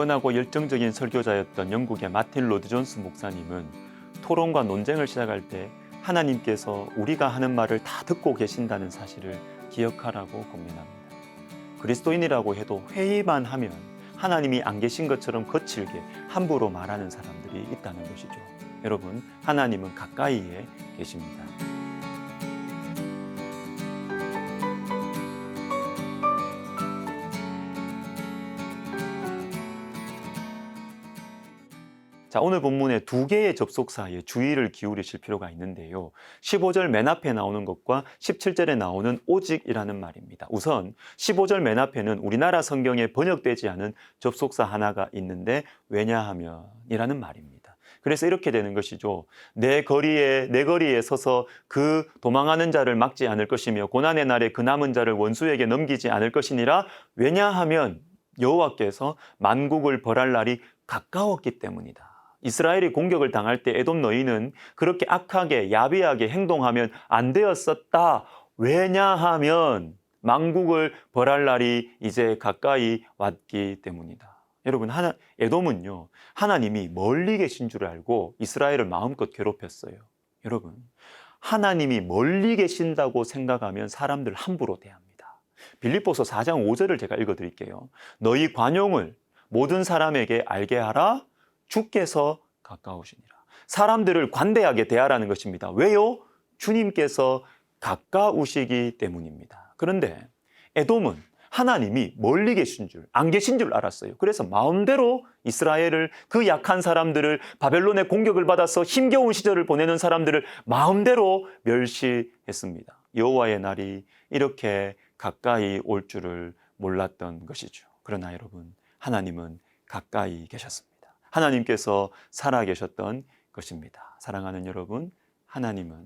뛰어나고 열정적인 설교자였던 영국의 마틴 로드 존스 목사님은 토론과 논쟁을 시작할 때 하나님께서 우리가 하는 말을 다 듣고 계신다는 사실을 기억하라고 권면합니다. 그리스도인이라고 해도 회의만 하면 하나님이 안 계신 것처럼 거칠게 함부로 말하는 사람들이 있다는 것이죠. 여러분, 하나님은 가까이에 계십니다. 자, 오늘 본문의 두 개의 접속사에 주의를 기울이실 필요가 있는데요. 15절 맨 앞에 나오는 것과 17절에 나오는 오직이라는 말입니다. 우선 15절 맨 앞에는 우리나라 성경에 번역되지 않은 접속사 하나가 있는데 왜냐하면 이라는 말입니다. 그래서 이렇게 되는 것이죠. 내 거리에 서서 그 도망하는 자를 막지 않을 것이며 고난의 날에 그 남은 자를 원수에게 넘기지 않을 것이니라. 왜냐하면 여호와께서 만국을 벌할 날이 가까웠기 때문이다. 이스라엘이 공격을 당할 때 에돔 너희는 그렇게 악하게 야비하게 행동하면 안 되었었다. 왜냐하면 만국을 벌할 날이 이제 가까이 왔기 때문이다. 여러분, 에돔은요, 하나님이 멀리 계신 줄 알고 이스라엘을 마음껏 괴롭혔어요. 여러분, 하나님이 멀리 계신다고 생각하면 사람들 함부로 대합니다. 빌립보서 4장 5절을 제가 읽어드릴게요. 너희 관용을 모든 사람에게 알게 하라. 주께서 가까우시니라. 사람들을 관대하게 대하라는 것입니다. 왜요? 주님께서 가까우시기 때문입니다. 그런데 에돔은 하나님이 멀리 계신 줄, 안 계신 줄 알았어요. 그래서 마음대로 이스라엘을, 그 약한 사람들을, 바벨론의 공격을 받아서 힘겨운 시절을 보내는 사람들을 마음대로 멸시했습니다. 여호와의 날이 이렇게 가까이 올 줄을 몰랐던 것이죠. 그러나 여러분, 하나님은 가까이 계셨습니다. 하나님께서 살아계셨던 것입니다. 사랑하는 여러분, 하나님은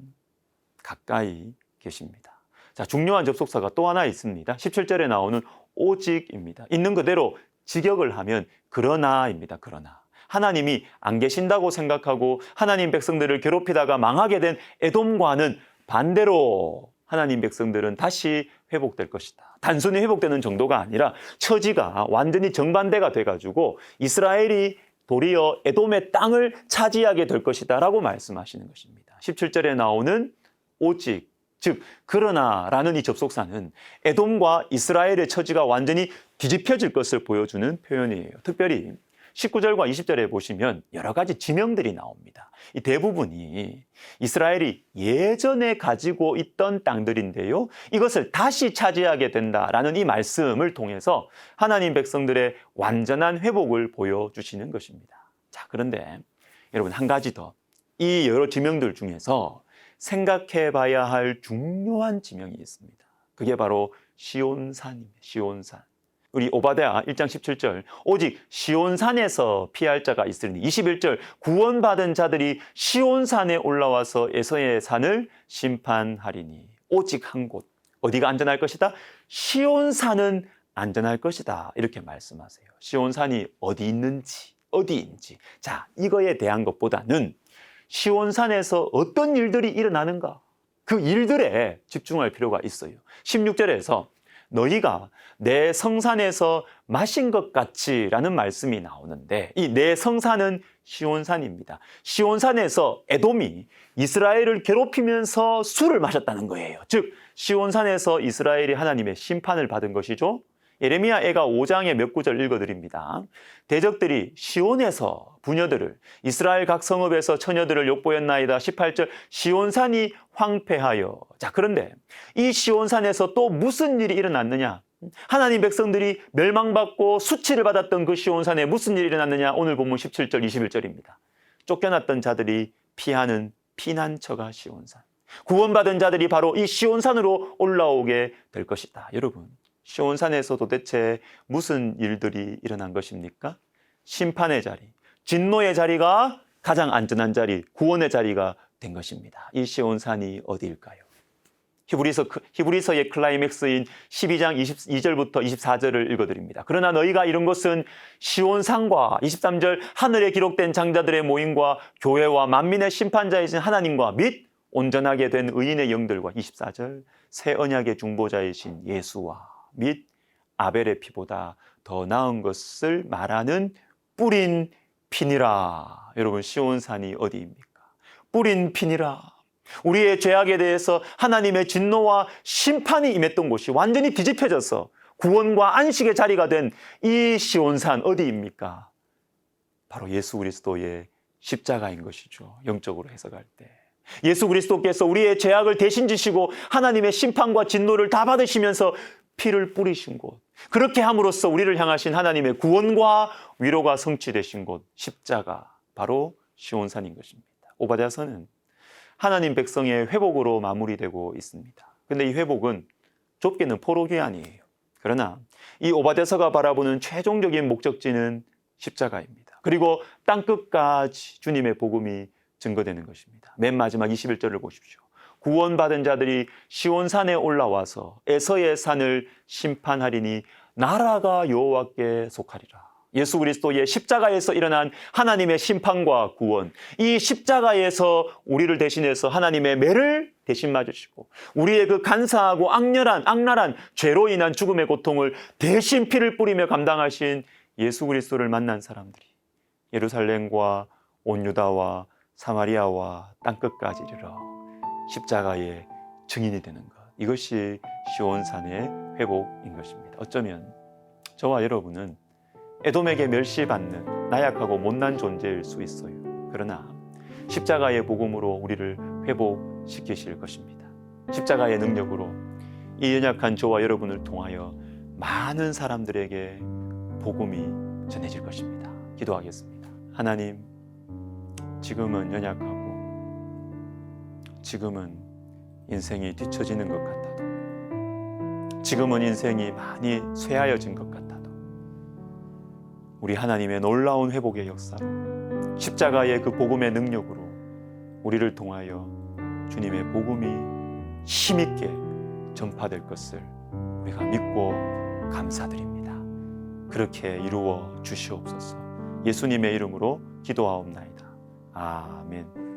가까이 계십니다. 자, 중요한 접속사가 또 하나 있습니다. 17절에 나오는 오직입니다. 있는 그대로 직역을 하면 그러나입니다. 그러나. 하나님이 안 계신다고 생각하고 하나님 백성들을 괴롭히다가 망하게 된 에돔과는 반대로 하나님 백성들은 다시 회복될 것이다. 단순히 회복되는 정도가 아니라 처지가 완전히 정반대가 돼가지고 이스라엘이 도리어 에돔의 땅을 차지하게 될 것이다 라고 말씀하시는 것입니다. 17절에 나오는 오직, 즉 그러나라는 이 접속사는 에돔과 이스라엘의 처지가 완전히 뒤집혀질 것을 보여주는 표현이에요. 특별히 19절과 20절에 보시면 여러 가지 지명들이 나옵니다. 이 대부분이 이스라엘이 예전에 가지고 있던 땅들인데요. 이것을 다시 차지하게 된다라는 이 말씀을 통해서 하나님 백성들의 완전한 회복을 보여주시는 것입니다. 자, 그런데 여러분, 한 가지 더. 이 여러 지명들 중에서 생각해 봐야 할 중요한 지명이 있습니다. 그게 바로 시온산입니다. 시온산. 우리 오바댜 1장 17절 오직 시온산에서 피할 자가 있으니 21절 구원받은 자들이 시온산에 올라와서 에서의 산을 심판하리니 오직 한 곳 어디가 안전할 것이다? 시온산은 안전할 것이다 이렇게 말씀하세요. 시온산이 어디인지 자, 이거에 대한 것보다는 시온산에서 어떤 일들이 일어나는가 그 일들에 집중할 필요가 있어요. 16절에서 너희가 내 성산에서 마신 것 같이 라는 말씀이 나오는데 이 내 성산은 시온산입니다. 시온산에서 에돔이 이스라엘을 괴롭히면서 술을 마셨다는 거예요. 즉 시온산에서 이스라엘이 하나님의 심판을 받은 것이죠. 예레미야 애가 5장의 몇 구절 읽어드립니다. 대적들이 시온에서 부녀들을 이스라엘 각 성읍에서 처녀들을 욕보였나이다. 18절 시온산이 황폐하여. 자, 그런데 이 시온산에서 또 무슨 일이 일어났느냐? 하나님 백성들이 멸망받고 수치를 받았던 그 시온산에 무슨 일이 일어났느냐? 오늘 본문 17절 21절입니다. 쫓겨났던 자들이 피하는 피난처가 시온산. 구원받은 자들이 바로 이 시온산으로 올라오게 될 것이다. 여러분, 시온산에서 도대체 무슨 일들이 일어난 것입니까? 심판의 자리, 진노의 자리가 가장 안전한 자리, 구원의 자리가 된 것입니다. 이 시온산이 어디일까요? 히브리서의 클라이맥스인 12장 22절부터 24절을 읽어드립니다. 그러나 너희가 이런 것은 시온산과 23절 하늘에 기록된 장자들의 모임과 교회와 만민의 심판자이신 하나님과 및 온전하게 된 의인의 영들과 24절 새 언약의 중보자이신 예수와 및 아벨의 피보다 더 나은 것을 말하는 뿌린 피니라. 여러분, 시온산이 어디입니까? 뿌린 피니라. 우리의 죄악에 대해서 하나님의 진노와 심판이 임했던 곳이 완전히 뒤집혀져서 구원과 안식의 자리가 된 이 시온산 어디입니까? 바로 예수 그리스도의 십자가인 것이죠. 영적으로 해석할 때. 예수 그리스도께서 우리의 죄악을 대신 지시고 하나님의 심판과 진노를 다 받으시면서 피를 뿌리신 곳. 그렇게 함으로써 우리를 향하신 하나님의 구원과 위로가 성취되신 곳, 십자가, 바로 시온산인 것입니다. 오바댜서는 하나님 백성의 회복으로 마무리되고 있습니다. 그런데 이 회복은 좁게는 포로기한이에요. 그러나 이 오바댜서가 바라보는 최종적인 목적지는 십자가입니다. 그리고 땅끝까지 주님의 복음이 증거되는 것입니다. 맨 마지막 21절을 보십시오. 구원받은 자들이 시온산에 올라와서 에서의 산을 심판하리니 나라가 여호와께 속하리라. 예수 그리스도의 십자가에서 일어난 하나님의 심판과 구원, 이 십자가에서 우리를 대신해서 하나님의 매를 대신 맞으시고 우리의 그 간사하고 악랄한 죄로 인한 죽음의 고통을 대신 피를 뿌리며 감당하신 예수 그리스도를 만난 사람들이 예루살렘과 온 유다와 사마리아와 땅끝까지 이르러 십자가의 증인이 되는 것, 이것이 시온산의 회복인 것입니다. 어쩌면 저와 여러분은 에돔에게 멸시받는 나약하고 못난 존재일 수 있어요. 그러나 십자가의 복음으로 우리를 회복시키실 것입니다. 십자가의 능력으로 이 연약한 저와 여러분을 통하여 많은 사람들에게 복음이 전해질 것입니다. 기도하겠습니다. 하나님, 지금은 연약하고 지금은 인생이 뒤처지는 것 같아도 지금은 인생이 많이 쇠하여진 것 같아도 우리 하나님의 놀라운 회복의 역사로 십자가의 그 복음의 능력으로 우리를 통하여 주님의 복음이 힘있게 전파될 것을 우리가 믿고 감사드립니다. 그렇게 이루어 주시옵소서. 예수님의 이름으로 기도하옵나이다. 아멘.